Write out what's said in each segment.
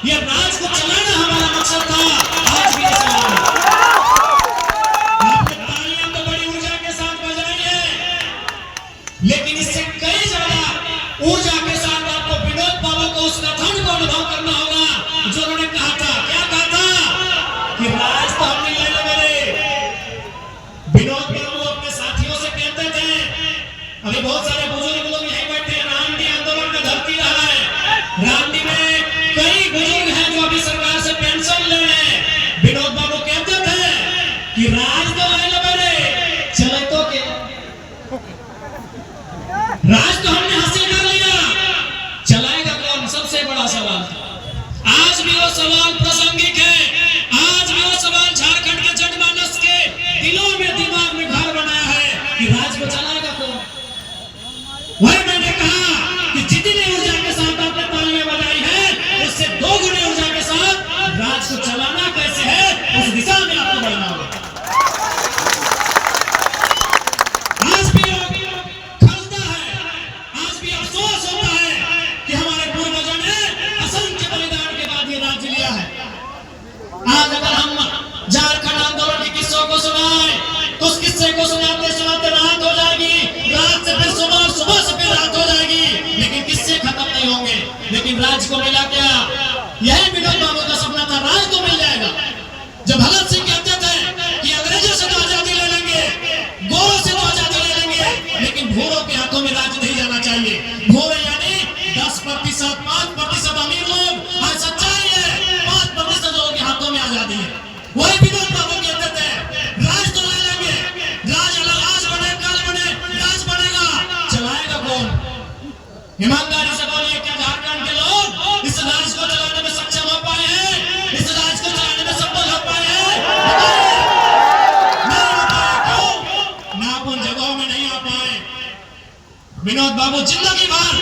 ये राज को चलाना हमारा मकसद था, आज भी ये सवाल है। आपने तालियां तो बड़ी ऊर्जा के साथ बजाई है, लेकिन इससे कई ज्यादा ऊर्जा के साथ आपको विनोद बाबू को उस कथन को अनुभव करना होगा जो उन्होंने कहा था। क्या कहा था कि राज तो हमने ले ले मेरे। विनोद बाबू अपने साथियों से कहते थे, अभी बहुत सारे बुजुर्ग लोग यहीं बैठे हैं, रामडी आंदोलन का धरती रहा है, रामडी में कई बुजुर्ग हैं जो अभी सरकार से पेंशन ले रहे हैं। विनोद बाबू कहते थे कि राज तो ले ले मेरे, चले तो क्या, राज तो हमने हासिल कर लिया, चलाएगा कौन, सबसे बड़ा सवाल था। आज भी वो सवाल प्रासंगिक है, आज भी वो सवाल झारखंड के जनमानस के दिलों में, दिमाग में घर बनाया है कि राज को चलाएगा कौन। वही मैंने कहा कि जितनी ऊर्जा के साथ आपने तालियां बजाई है, उससे 2 गुनी ऊर्जा के साथ राज को चलाना कैसे है, उस दिशा में आपको बढ़ना होगा। आज भी खलता है, आज भी अफसोस होता है कि हमारे पूर्वजों ने असंख्य बलिदान के बाद ये राज्य लिया है। आज अगर हम झारखंड आंदोलन के किस्सों को सुनाएं तो उस किस्से को सुनाते सुनाते रात हो जाएगी, रात से फिर सुबह, सुबह से फिर रात हो जाएगी, लेकिन किस्से खत्म नहीं होंगे। लेकिन राज को मिला क्या? यही विनोद बाबू का सपना था, राज तो मिल जाएगा। जब भगत सिंह कहते थे कि अंग्रेजों से तो आजादी ले लेंगे, गोरों से तो आजादी ले लेंगे, लेकिन भूरों के हाथों में राज नहीं जाना चाहिए। भूरे यानी 10%, 5% अमीर लोग, आज सच्चाई है 5% लोगों के हाथों में आजादी है। वही विनोद बाबू कहते थे राज तो ले लेंगे, राज अलग आज बने कल बने, राज बनेगा, चलाएगा कौन? ईमानदारी से बोलिए, क्या झारखंड के लोग इस राज को चलाने में सक्षम हो पाए हैं? इस राज को चलाने में सफल हो पाए हैं? नहीं हो पाए। क्यों? ना उन जगहों में नहीं आ पाए। विनोद बाबू जिंदगी भर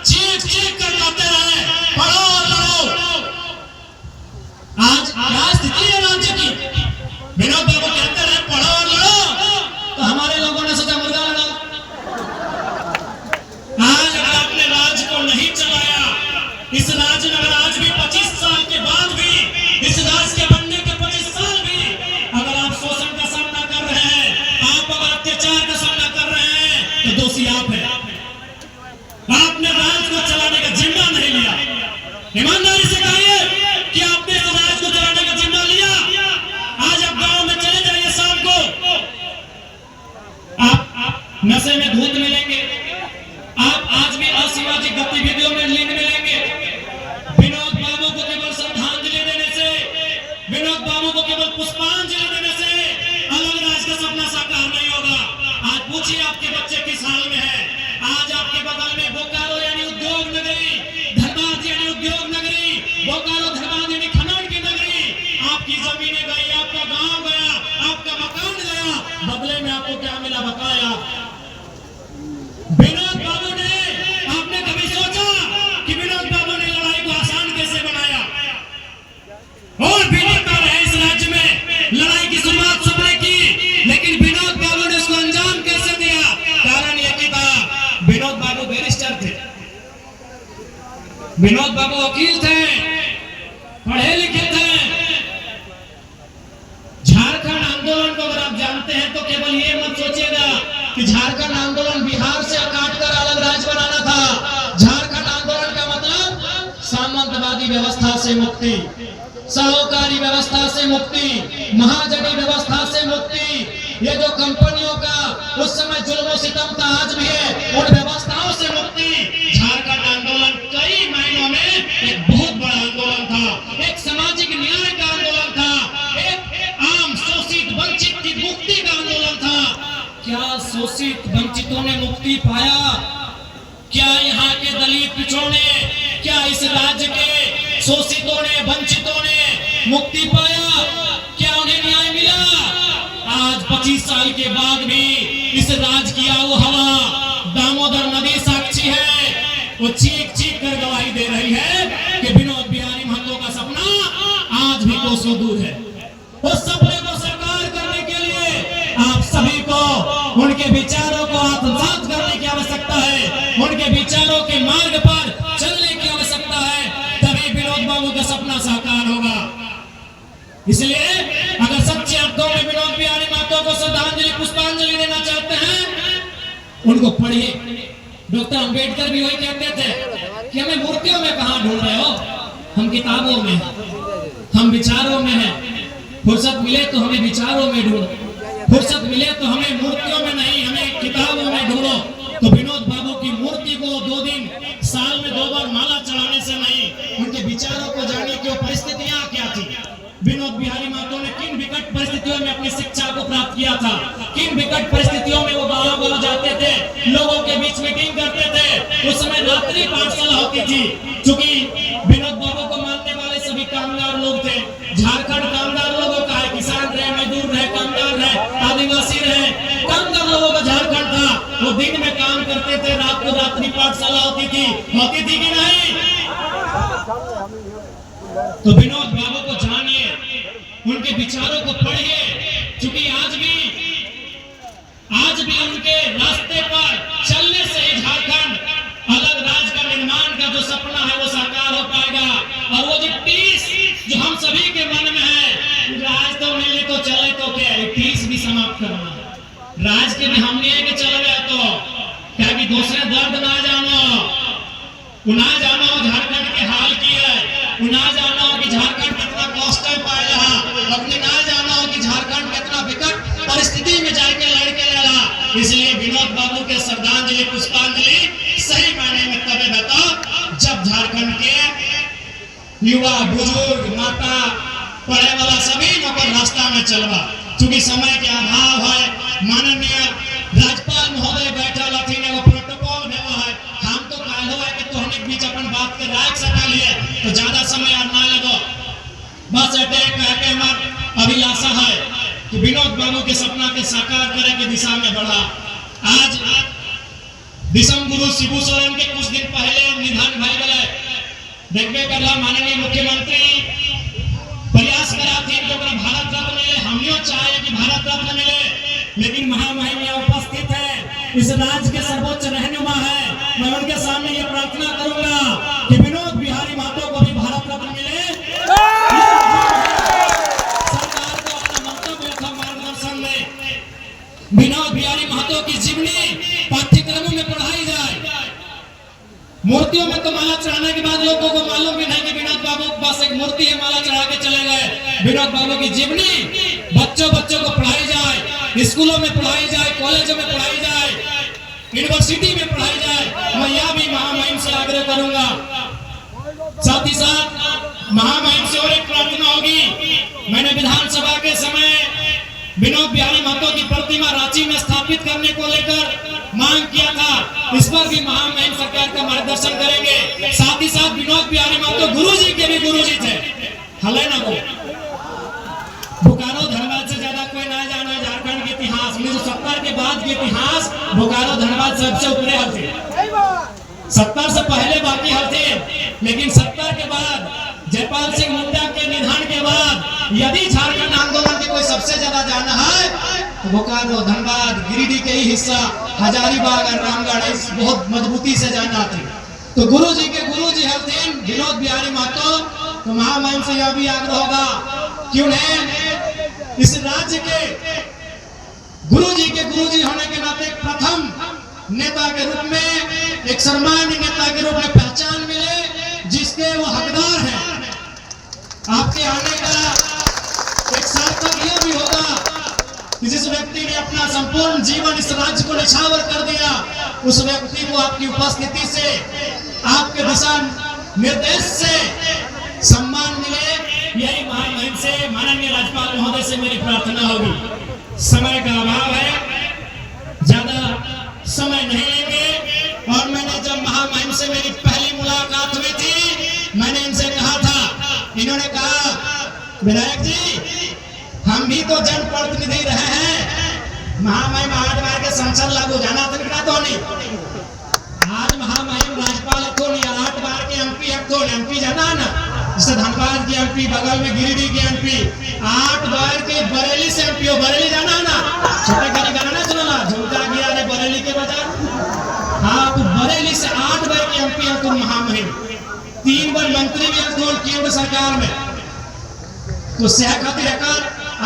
चीख चीख कर कहते रहे, पढ़ो और लड़ो। आज क्या स्थिति है राज्य की? विनोद बाबू कहते रहे पढ़ो और लड़ो, तो हमारे लोगों ने सोचा मुर्गा लगा। आज अगर आपने राज को नहीं चलाया, इस राज में अगर आज भी 25 साल के बाद भी, इस राज के बनने के 25 साल भी अगर आप शोषण का सामना कर रहे हैं, आप अगर अत्याचार का सामना कर रहे हैं, तो दोषी आप हैं। आपने राज को चलाने का जिम्मा नहीं लिया। ईमानदारी से कहिए कि आपने इस राज को चलाने का जिम्मा लिया। आज आप गांव में चले जाइए, शाम को आप नशे में धुत मिलेंगे, आप आज भी असामाजिक गतिविधियों में लीन मिलेंगे। विनोद बाबू को केवल श्रद्धांजलि देने से, विनोद बाबू को केवल पुष्पांजलि देने से अलग राज का सपना साकार नहीं होगा। आज पूछिए आपके बच्चे किस हाल में है। आज आपके बगल में बोकारो यानी उद्योग नगरी, धनबाद यानी उद्योग नगरी, बोकारो धनबाद यानी खनन की नगरी, आपकी जमीनें गई, आपका गांव गया, आपका मकान गया, बदले में आपको क्या मिला? बकाया। विनोद बाबू ने, आपने कभी सोचा कि विनोद बाबू ने लड़ाई को आसान कैसे बनाया? और भी नेता रहे इस राज्य में, लड़ाई की शुरुआत सबने की, लेकिन विनोद बाबू ने उसको अंजाम कैसे दिया? कारण यह कि था विनोद बाबू बैरिस्टर थे, विनोद बाबू वकील थे, पढ़े लिखे थे। झारखंड आंदोलन को अगर आप जानते हैं तो केवल ये मत सोचिएगा कि झारखंड आंदोलन बिहार से काटकर अलग राज्य बनाना था। झारखंड आंदोलन का मतलब सामंतवादी व्यवस्था से मुक्ति, साहूकारी व्यवस्था से मुक्ति, महाजनी व्यवस्था से मुक्ति। ये जो कंपनियों का उस समय जुल्म सितम था, आज भी है, उन व्यवस्थाओं से मुक्ति। झारखंड आंदोलन कई मायनों में एक बहुत बड़ा आंदोलन था, एक सामाजिक न्याय का आंदोलन था, एक आम शोषित वंचित की मुक्ति का आंदोलन था। क्या शोषित वंचितों ने मुक्ति पाया? क्या यहाँ के दलित पिछड़ों ने, क्या इस राज्य के शोषितों ने, वंचितों ने मुक्ति पाया? क्या उन्हें न्याय मिला? आज 25 साल के बाद भी इस राज की आओ हवा, दामोदर नदी साक्षी है, वो चीख चीख कर गवाही दे रही है कि विनोद बिहारी महतो का सपना आज भी कोसों दूर है। उस सपने को साकार करने के लिए आप सभी को उनके विचारों को आत्मसात करने की आवश्यकता है, उनके विचारों के मार्ग पर चलने की आवश्यकता है। तभी विनोद बाबू का इसलिए अगर सच्चे अर्थों में विनोद बिहारी महतो को श्रद्धांजलि पुष्पांजलि देना चाहते हैं उनको पढ़िए। डॉक्टर अंबेडकर भी वही कहते थे कि हमें मूर्तियों में कहां ढूंढ रहे हो, हम किताबों में हैं, हम विचारों में हैं। फुर्सत मिले तो हमें विचारों में ढूंढो, फुर्सत मिले तो हमें मूर्तियों में नहीं, हमें किताबों में ढूंढो। तो विनोद बाबू की मूर्ति को 2 दिन साल में 2 बार माला चढ़ाने से नहीं, उनके विचारों को जानिए कि वो परिस्थितियां क्या थी। विनोद बिहारी महतो ने किन विकट परिस्थितियों में अपनी शिक्षा को प्राप्त किया था, किन विकट परिस्थितियों में वो गाँव जाते थे, लोगों के बीच मीटिंग करते थे। उस समय रात्रि पाठशाला होती थी। चूंकि विनोद बाबू को मानने वाले सभी कामगार लोग थे। झारखंड कामगार लोगों का है, किसान रहे, मजदूर रहे, कामगार रहे, आदिवासी रहे, कामगार लोगों का झारखंड था। वो दिन में काम करते थे, रात को रात्रि पाठशाला होती थी कि नहीं? तो विनोद बाबू को जानिए, उनके विचारों को पढ़िए। क्योंकि आज भी उनके रास्ते पर चलने से ही झारखंड अलग राज्य का निर्माण का जो सपना है वो साकार हो पाएगा। और वो जो पीस जो हम सभी के मन में है, राज तो मिले तो चले तो क्या, पीस भी समाप्त करना। राज के भी हम नहीं है कि चल गए तो क्या कि दूसरे दर्द ना जानो, ना जानो झारखंड के हाल की है, ना जानो कि झारखंड कितना कष्ट पाए रहा, अपने ना जानो कि झारखंड कितना विकट परिस्थिति में जाके लड़के लड़ा। इसलिए विनोद बाबू के श्रद्धांजलि पुष्पांजलि सही मायने में तबे बताओ जब झारखंड के युवा बुजुर्ग माता पढ़े वाला सभी नौकर रास्ता में चलवा। क्योंकि समय के अभाव है, माननीय राज्यपाल महोदय बैठा लथी ने वो प्रोटोकॉल भेजा है। हम तो कालो है कि तोहने के बीच अपन बात के राख सका लिए तो ज्यादा समय और ना लगो। बस अटैक करके हमार अभिलाषा है कि विनोद बाबू के सपना के साकार करने की दिशा में बढ़ा। आज दिसम गुरु शिबू सोरेन के कुछ दिन पहले निधन भय गए। देखबे करला माननीय मुख्यमंत्री प्रयास करा थी कि भारत रत्न मिले, हमियों चाहे कि भारत रत्न मिले, लेकिन महामहिम यहाँ उपस्थित है, इस राज्य के सर्वोच्च रहनुमा है। मैं उनके सामने ये प्रार्थना करूंगा कि विनोद बिहारी महतो को भी भारत रत्न मिले। सरकार को अपना मंतव्य था मार्गदर्शन में विनोद बिहारी महतो की जीवनी पाठ्यक्रमों में पढ़ाई जाए। मूर्तियों में तो माला चढ़ाने के बाद लोगों को मालूम भी नहीं कि विनोद बाबू के पास एक मूर्ति है, माला चढ़ा के चले गए। विनोद बाबू की जीवनी बच्चों को पढ़ाई जाए, स्कूलों में पढ़ाई जाए, कॉलेजों में पढ़ाई जाए, यूनिवर्सिटी में पढ़ाई जाए। मैं यह भी महामहिम से आग्रह करूंगा। साथ ही साथ महामहिम से और एक प्रार्थना होगी। मैंने विधानसभा के समय विनोद बिहारी महतो की प्रतिमा रांची में स्थापित करने को लेकर मांग किया था। इस पर भी महामहिम सरकार का मार्गदर्शन करेंगे। साथ ही साथ विनोद बिहारी महतो गुरुजी के भी गुरुजी थे, हले ना को बोकारो धनबाद से ज्यादा कोई ना जाना झारखंड के इतिहास। 1970 के बाद के इतिहास बोकारो धनबाद सबसे ऊपरे हथे। 70 से पहले बाकी हथे, लेकिन 70 के बाद जयपाल सिंह मुंडा के निधन के बाद यदि झारखंड आंदोलन के कोई सबसे ज्यादा जाना है तो बोकारो धनबाद गिरिडीह के ही हिस्सा हजारीबाग और रामगढ़ इस बहुत मजबूती से जाना थे। तो गुरुजी के गुरुजी हथे विनोद बिहारी महतो। तो महामहिम से यह भी आग्रह होगा कि उन्हें इस राज्य के गुरुजी होने के नाते प्रथम नेता के रूप में, एक सम्मानीय नेता के रूप में पहचान मिले जिसके वो हकदार हैं। आपके आने का एक सार्थक यह भी होगा कि जिस व्यक्ति ने अपना संपूर्ण जीवन इस राज्य को निछावर कर दिया, उस व्यक्ति को आपकी उपस्थिति से, आपके दिशा निर्देश से सम्मान मिले। यही महामहिम से, माननीय राज्यपाल महोदय से मेरी प्रार्थना होगी। समय का अभाव है, ज्यादा समय नहीं लेंगे। और मैंने जब महामहिम से मेरी पहली मुलाकात हुई थी, मैंने इनसे कहा था, इन्होंने कहा विधायक जी हम भी तो जनप्रतिनिधि रहे हैं, महामहिम 8 बार के संसद लागू जाना तो नहीं। आज महामहिम राज्यपाल को नहीं, 8 बार के एमपी जाना ना, जैसे धनबाद की एमपी, बगल में गिरिडीह की एमपी, 8 बार के बरेली से एमपी हो, बरेली जाना ना, छोटे गाड़ी गाना सुना झुमका गया रे बरेली के बाजार। हाँ, तो बरेली से 8 बार के एमपी है तुम महामहिम, 3 बार मंत्री भी है केंद्र सरकार में। तो सेह खातिर एकर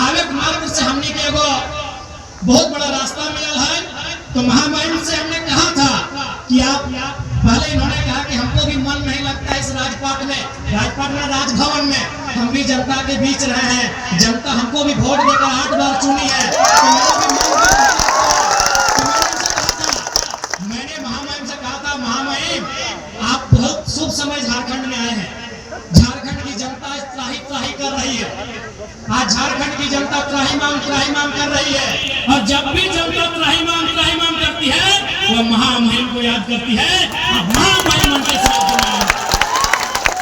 आवे के मार्ग से हमने के एगो बहुत बड़ा रास्ता मिलल है। तो महामहिम से हमने कहा था कि आप पहले इन्होंने कहा कि हमको भी मन नहीं लगता इस राजपाट में राजभवन में हम भी जनता के बीच रहे हैं, जनता हमको भी वोट देकर 8 बार चुनी है। तो मैंने महामहिम से कहा था, महामहिम आप बहुत शुभ समय झारखंड में आए हैं। झारखंड की जनता त्राही कर रही है। आज झारखंड की जनता त्राहीमाम कर रही है, और जब भी जनता त्राहीमाम करती है वो महामहिम को याद करती है। महामहिम